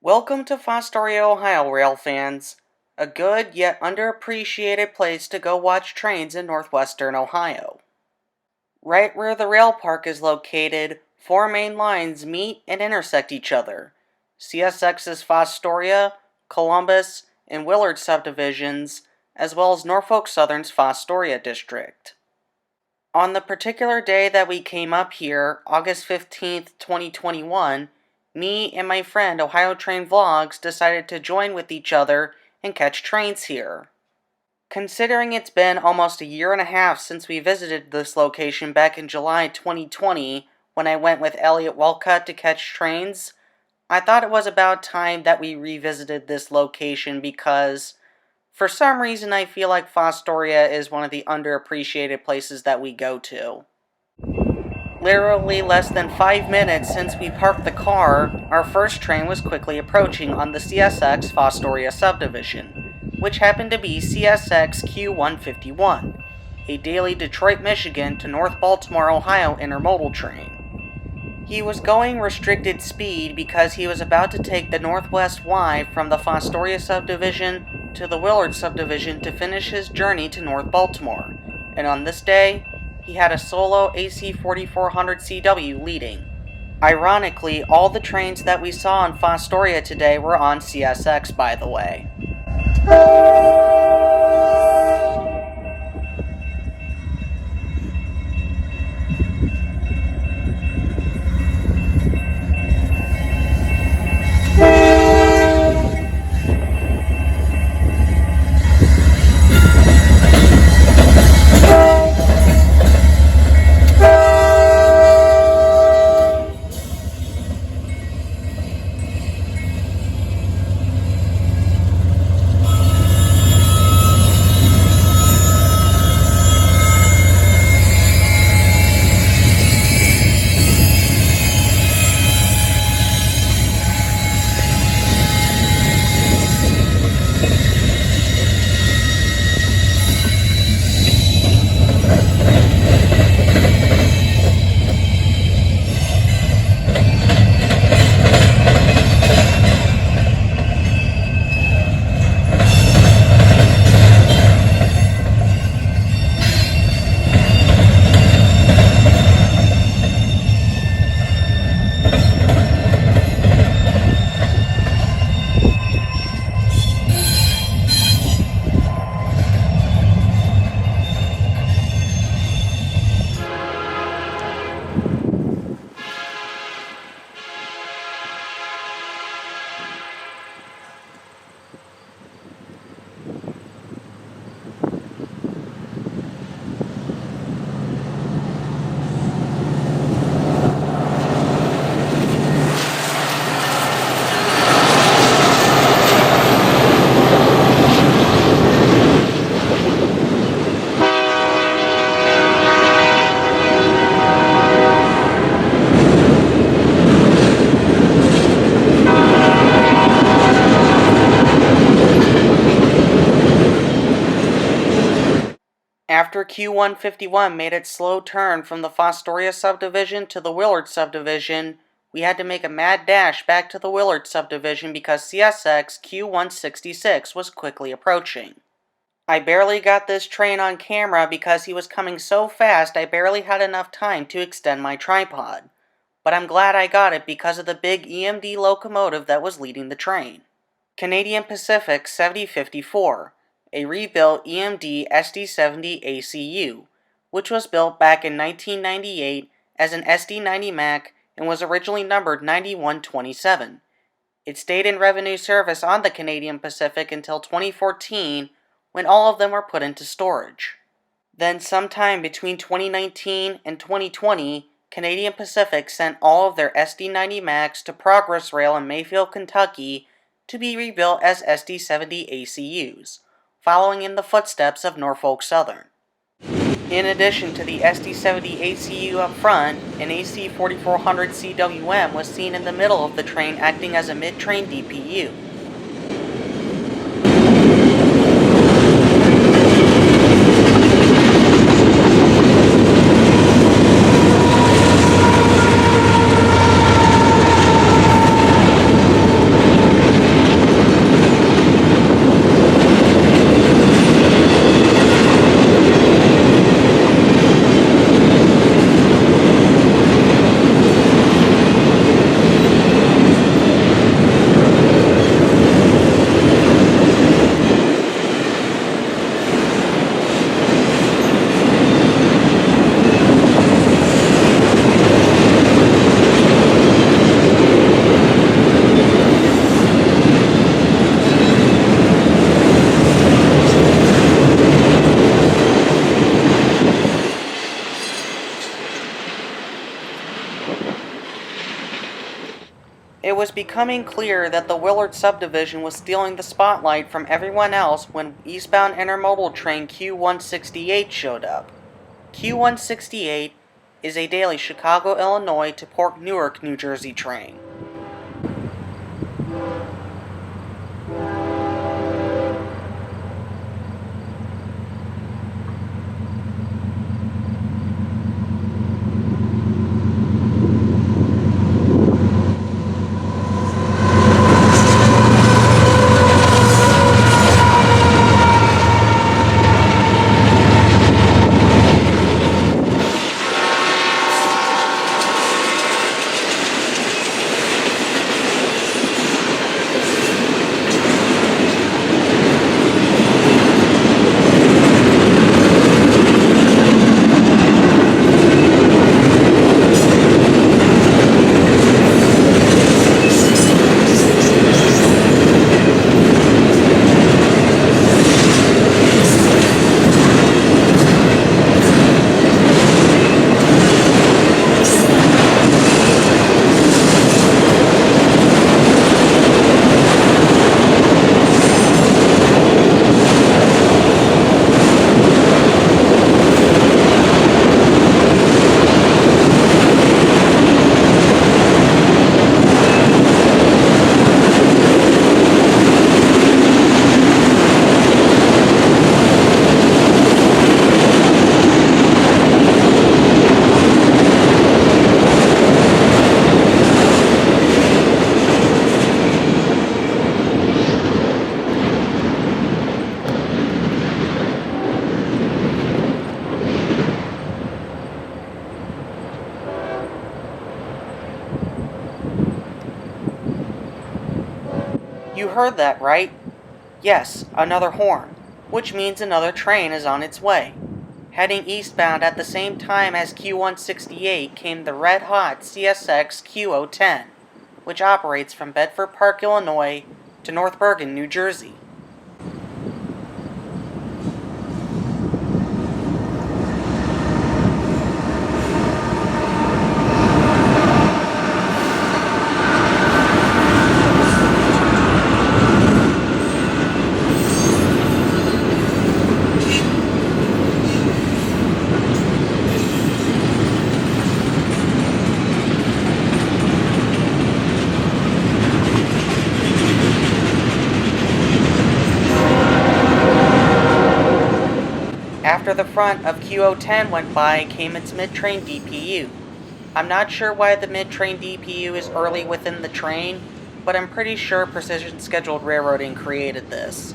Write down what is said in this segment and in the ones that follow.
Welcome to Fostoria Ohio, rail fans. A good yet underappreciated place to go watch trains in Northwestern Ohio. Right where the rail park is located, four main lines meet and intersect each other. CSX's Fostoria, Columbus, and Willard subdivisions, as well as Norfolk Southern's Fostoria district. On the particular day that we came up here, August 15th, 2021, me and my friend Ohio Train Vlogs decided to join with each other and catch trains here. Considering it's been almost a year and a half since we visited this location back in July 2020 when I went with Elliot Walcott to catch trains, I thought it was about time that we revisited this location because for some reason I feel like Fostoria is one of the underappreciated places that we go to. Literally less than 5 minutes since we parked the car, our first train was quickly approaching on the CSX Fostoria subdivision, which happened to be CSX Q151, a daily Detroit, Michigan to North Baltimore, Ohio intermodal train. He was going restricted speed because he was about to take the Northwest Y from the Fostoria subdivision to the Willard subdivision to finish his journey to North Baltimore, and on this day, he had a solo AC 4400 CW leading. Ironically, all the trains that we saw in Fostoria today were on CSX, by the way. After Q151 made its slow turn from the Fostoria subdivision to the Willard subdivision, we had to make a mad dash back to the Willard subdivision because CSX Q166 was quickly approaching. I barely got this train on camera because he was coming so fast I barely had enough time to extend my tripod. But I'm glad I got it because of the big EMD locomotive that was leading the train. Canadian Pacific 7054. A rebuilt EMD SD70 ACU, which was built back in 1998 as an SD90 Mac and was originally numbered 9127. It stayed in revenue service on the Canadian Pacific until 2014 when all of them were put into storage. Then sometime between 2019 and 2020, Canadian Pacific sent all of their SD90 Macs to Progress Rail in Mayfield, Kentucky to be rebuilt as SD70 ACUs, following in the footsteps of Norfolk Southern. In addition to the SD70 ACU up front, an AC 4400 CWM was seen in the middle of the train acting as a mid-train DPU. It was becoming clear that the Willard subdivision was stealing the spotlight from everyone else when eastbound intermodal train Q168 showed up. Q168 is a daily Chicago, Illinois to Port Newark, New Jersey train. You heard that, right? Yes, another horn, which means another train is on its way. Heading eastbound at the same time as Q168 came the red-hot CSX Q010, which operates from Bedford Park, Illinois to North Bergen, New Jersey. After the front of Q010 went by came its mid-train DPU. I'm not sure why the mid-train DPU is early within the train, but I'm pretty sure Precision Scheduled Railroading created this.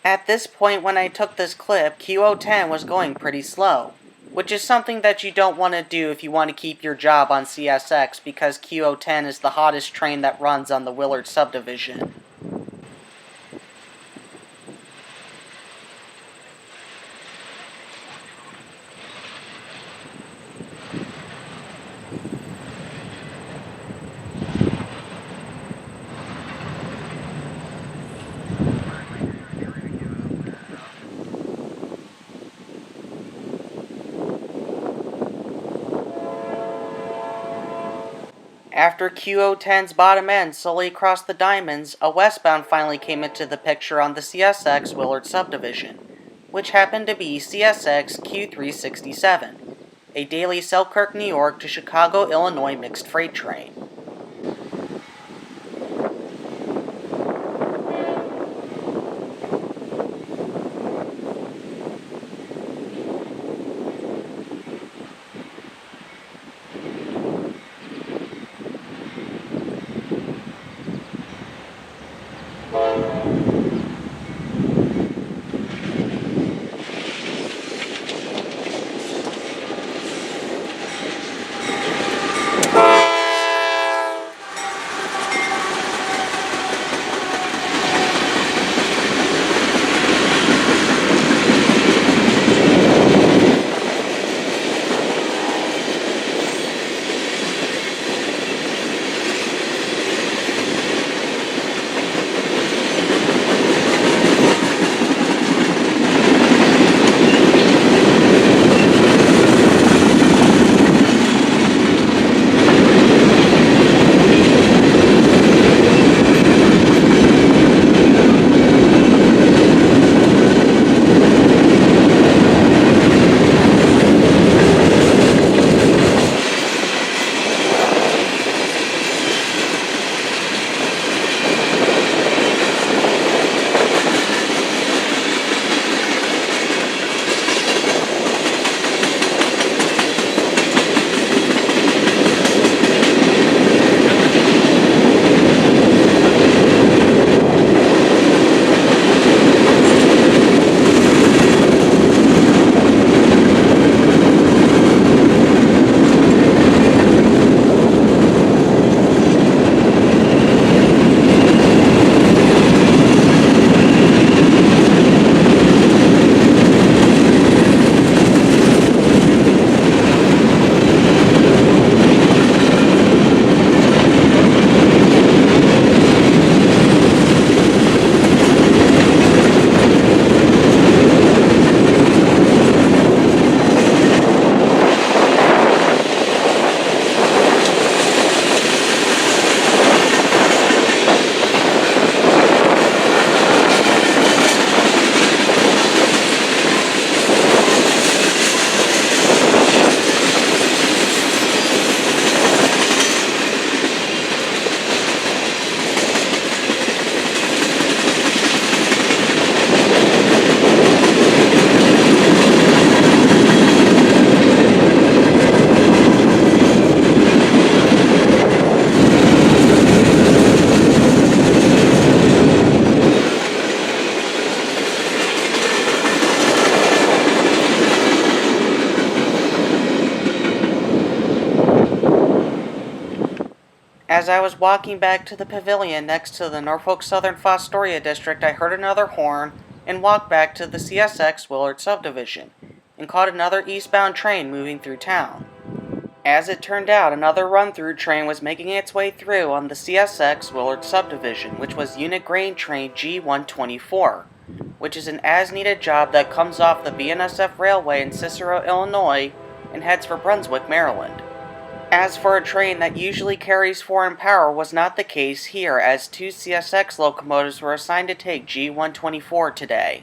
At this point when I took this clip, Q010 was going pretty slow, which is something that you don't want to do if you want to keep your job on CSX because Q010 is the hottest train that runs on the Willard subdivision. After Q010's bottom end slowly crossed the diamonds, a westbound finally came into the picture on the CSX Willard subdivision, which happened to be CSX Q367, a daily Selkirk, New York to Chicago, Illinois mixed freight train. As I was walking back to the pavilion next to the Norfolk Southern Fostoria district, I heard another horn and walked back to the CSX Willard subdivision and caught another eastbound train moving through town. As it turned out, another run-through train was making its way through on the CSX Willard subdivision, which was Unit Grain Train G124, which is an as-needed job that comes off the BNSF Railway in Cicero, Illinois, and heads for Brunswick, Maryland. As for a train that usually carries foreign power was not the case here, as 2 CSX locomotives were assigned to take G124 today.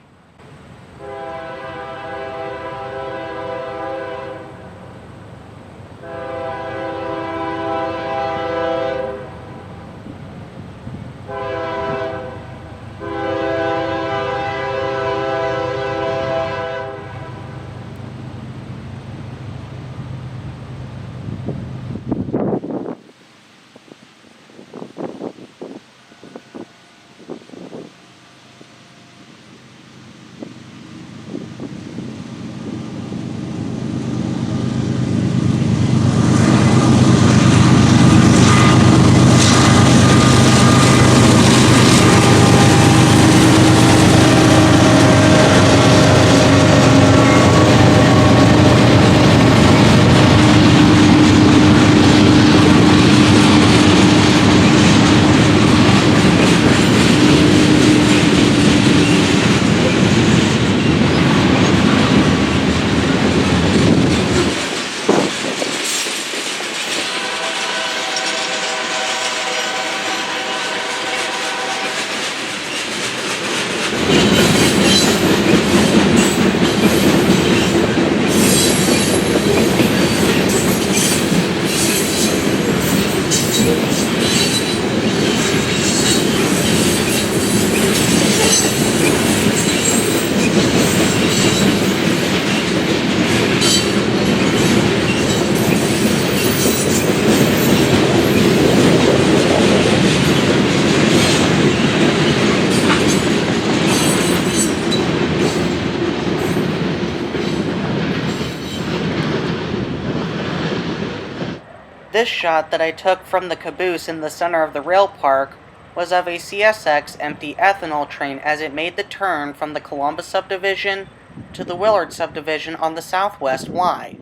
This shot that I took from the caboose in the center of the rail park was of a CSX empty ethanol train as it made the turn from the Columbus subdivision to the Willard subdivision on the Southwest Y.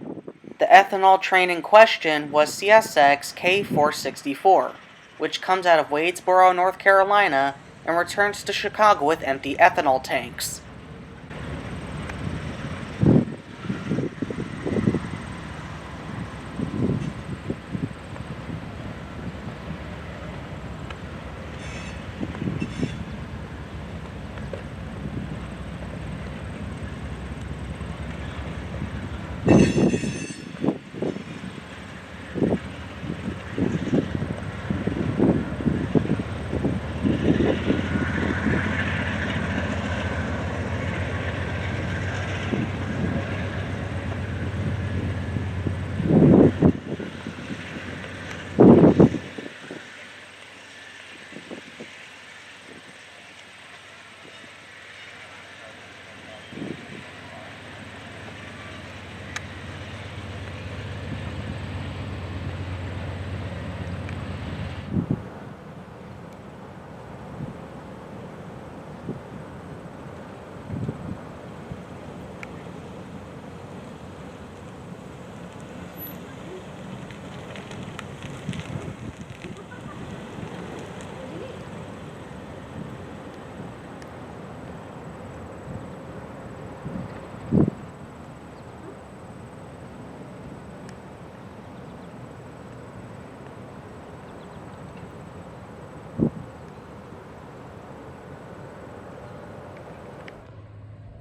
The ethanol train in question was CSX K464, which comes out of Wadesboro, North Carolina, and returns to Chicago with empty ethanol tanks.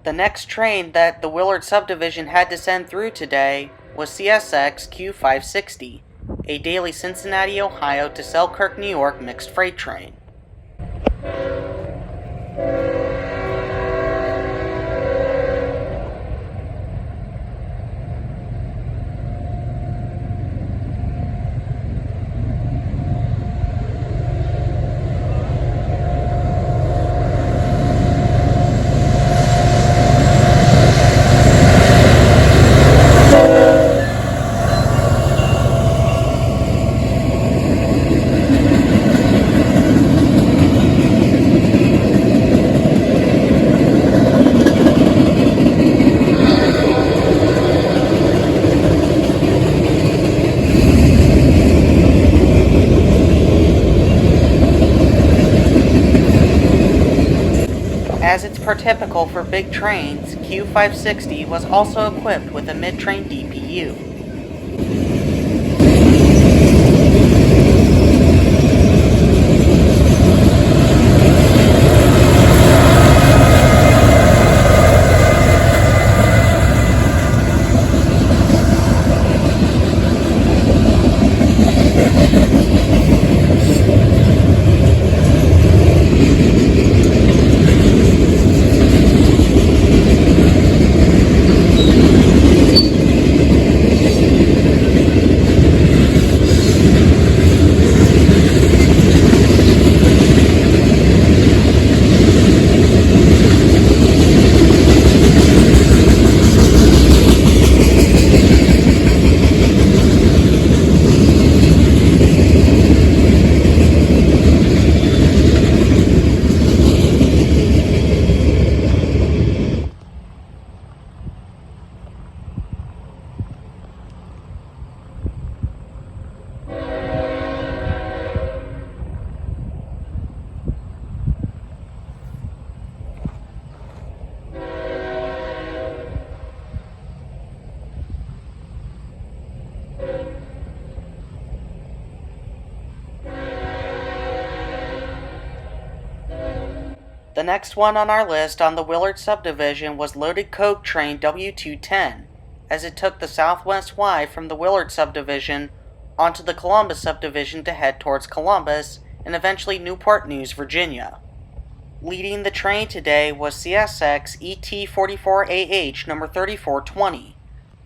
The next train that the Willard subdivision had to send through today was CSX Q560, a daily Cincinnati, Ohio to Selkirk, New York mixed freight train. typical for big trains, Q560 was also equipped with a mid-train DPU. The next one on our list on the Willard subdivision was loaded coke train W210, as it took the Southwest Y from the Willard subdivision onto the Columbus subdivision to head towards Columbus and eventually Newport News, Virginia. Leading the train today was CSX ET44AH number 3420.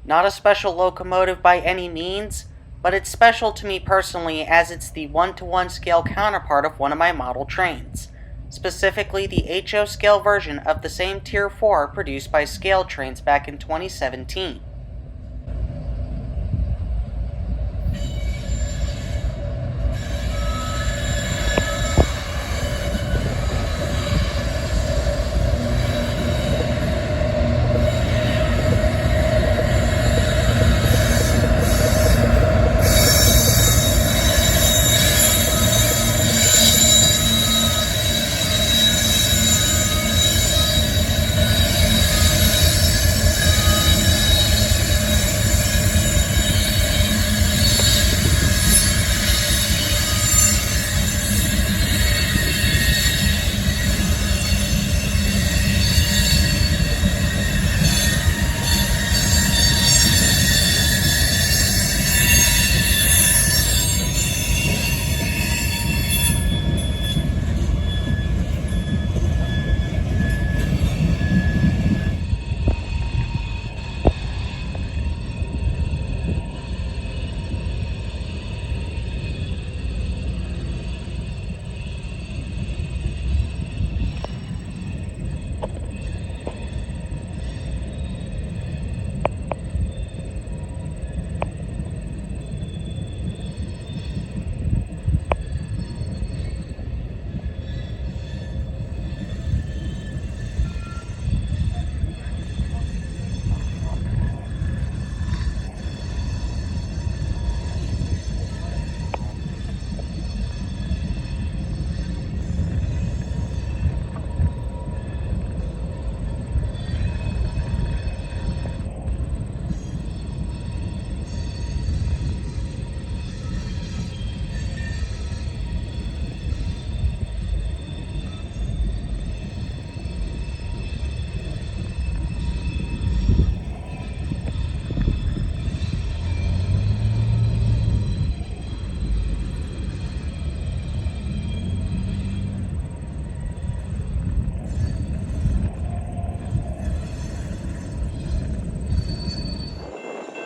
Not a special locomotive by any means, but it's special to me personally as it's the 1-to-1 scale counterpart of one of my model trains, specifically the HO scale version of the same Tier 4 produced by Scale Trains back in 2017.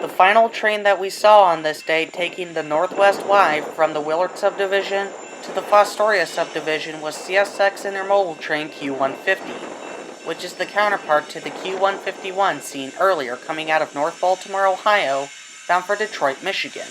The final train that we saw on this day taking the Northwest Y from the Willard subdivision to the Fostoria subdivision was CSX Intermodal Train Q150, which is the counterpart to the Q151 seen earlier coming out of North Baltimore, Ohio, bound for Detroit, Michigan.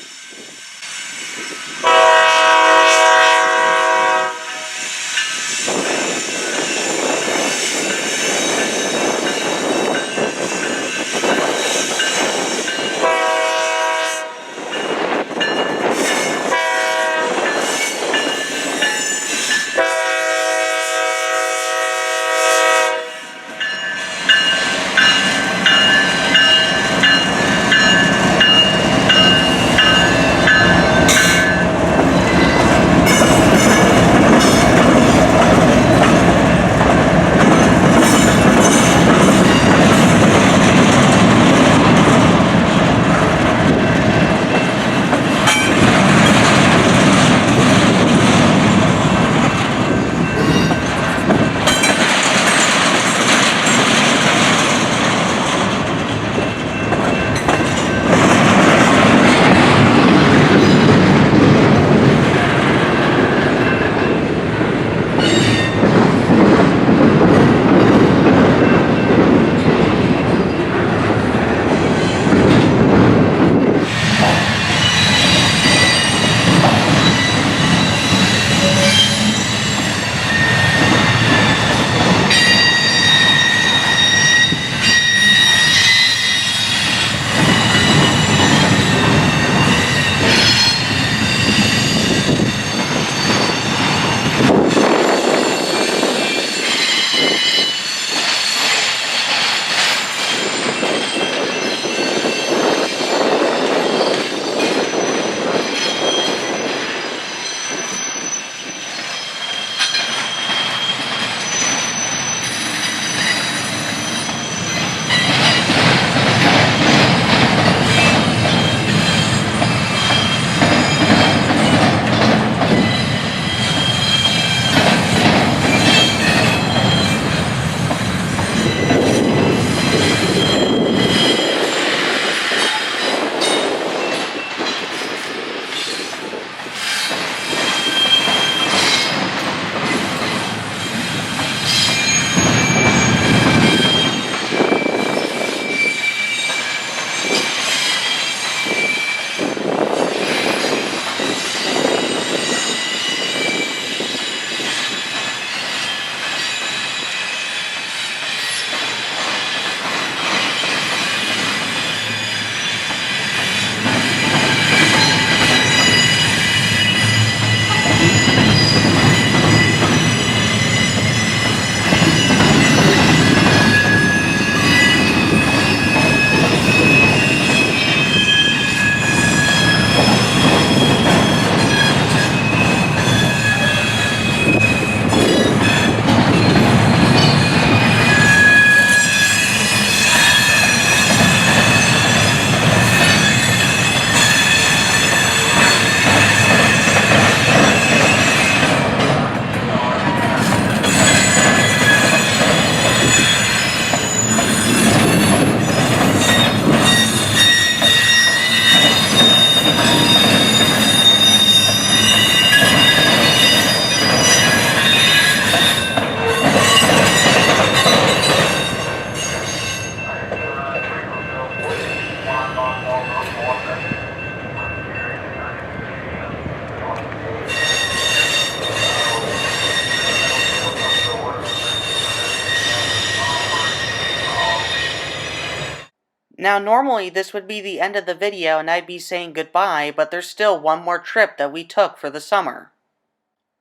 Now normally this would be the end of the video and I'd be saying goodbye, but there's still one more trip that we took for the summer.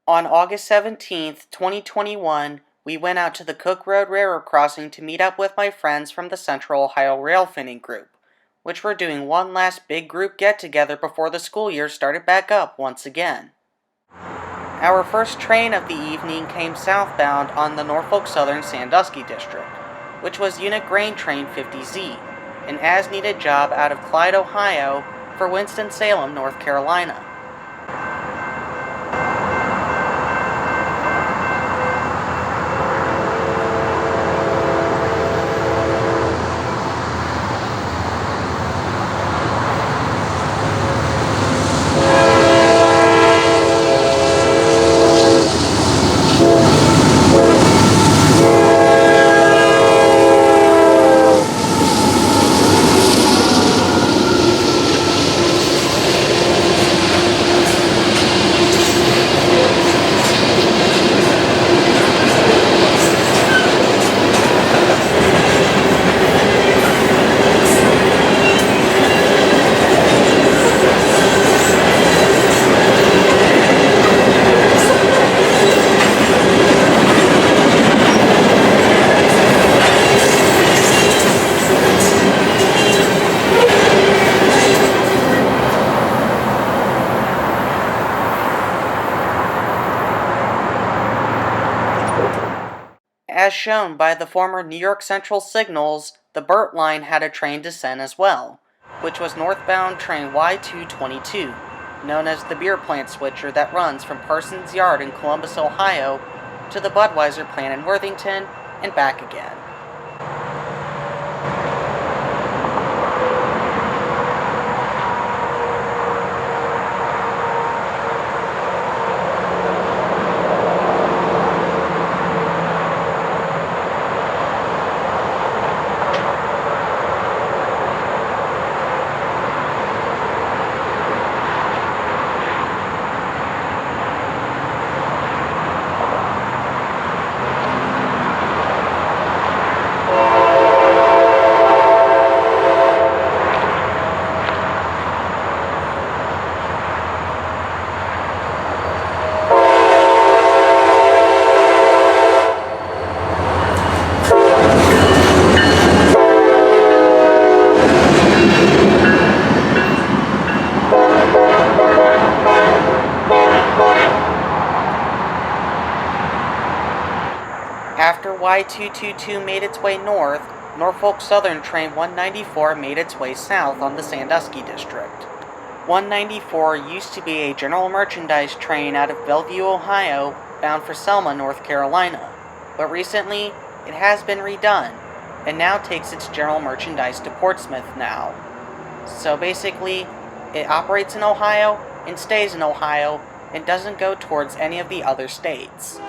On August 17th, 2021, we went out to the Cook Road Railroad crossing to meet up with my friends from the Central Ohio Railfanning group, which were doing one last big group get-together before the school year started back up once again. Our first train of the evening came southbound on the Norfolk Southern Sandusky District, which was Unit Grain Train 50Z, an as-needed job out of Clyde, Ohio for Winston-Salem, North Carolina. As shown by the former New York Central signals, the BERT line had a train descent as well, which was northbound train Y222, known as the beer plant switcher that runs from Parsons Yard in Columbus, Ohio, to the Budweiser plant in Worthington and back again. After Y222 made its way north, Norfolk Southern Train 194 made its way south on the Sandusky District. 194 used to be a general merchandise train out of Bellevue, Ohio, bound for Selma, North Carolina, but recently it has been redone, and now takes its general merchandise to Portsmouth now. So basically, it operates in Ohio and stays in Ohio and doesn't go towards any of the other states.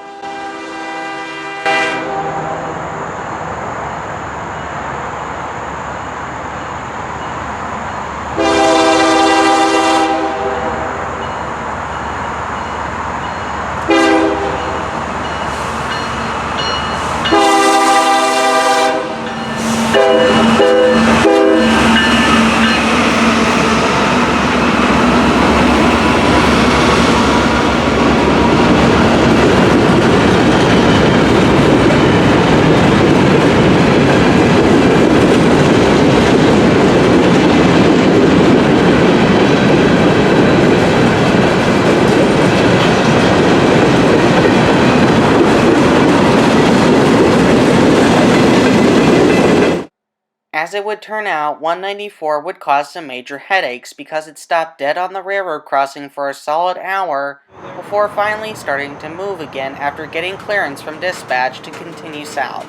As it would turn out, 194 would cause some major headaches because it stopped dead on the railroad crossing for a solid hour before finally starting to move again after getting clearance from dispatch to continue south.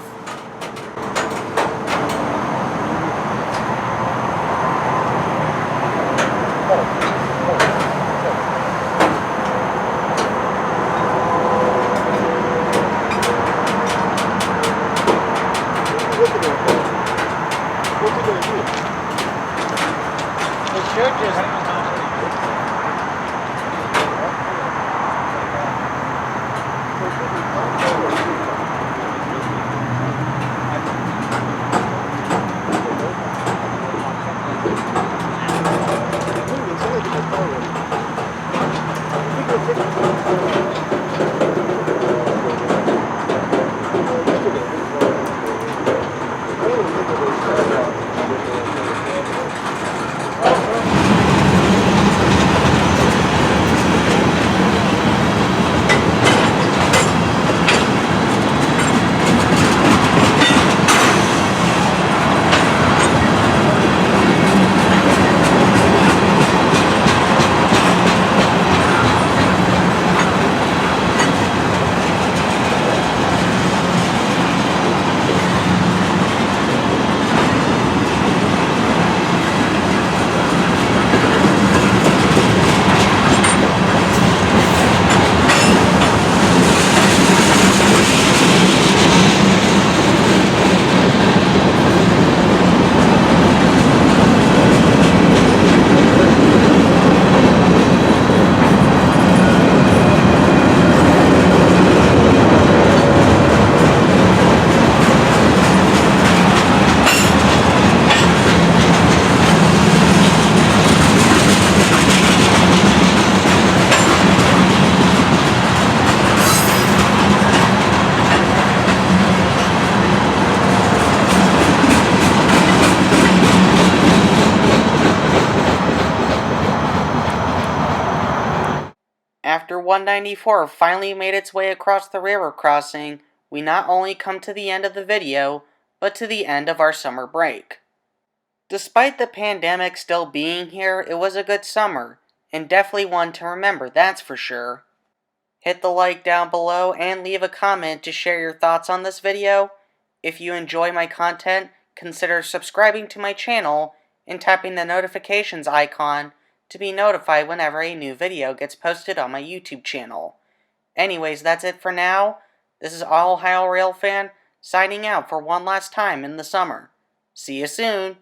After 194 finally made its way across the railroad crossing, we not only come to the end of the video, but to the end of our summer break. Despite the pandemic still being here, it was a good summer, and definitely one to remember, that's for sure. Hit the like down below and leave a comment to share your thoughts on this video. If you enjoy my content, consider subscribing to my channel and tapping the notifications icon to be notified whenever a new video gets posted on my YouTube channel. Anyways, that's it for now. This is Ohio Railfan signing out for one last time in the summer. See you soon!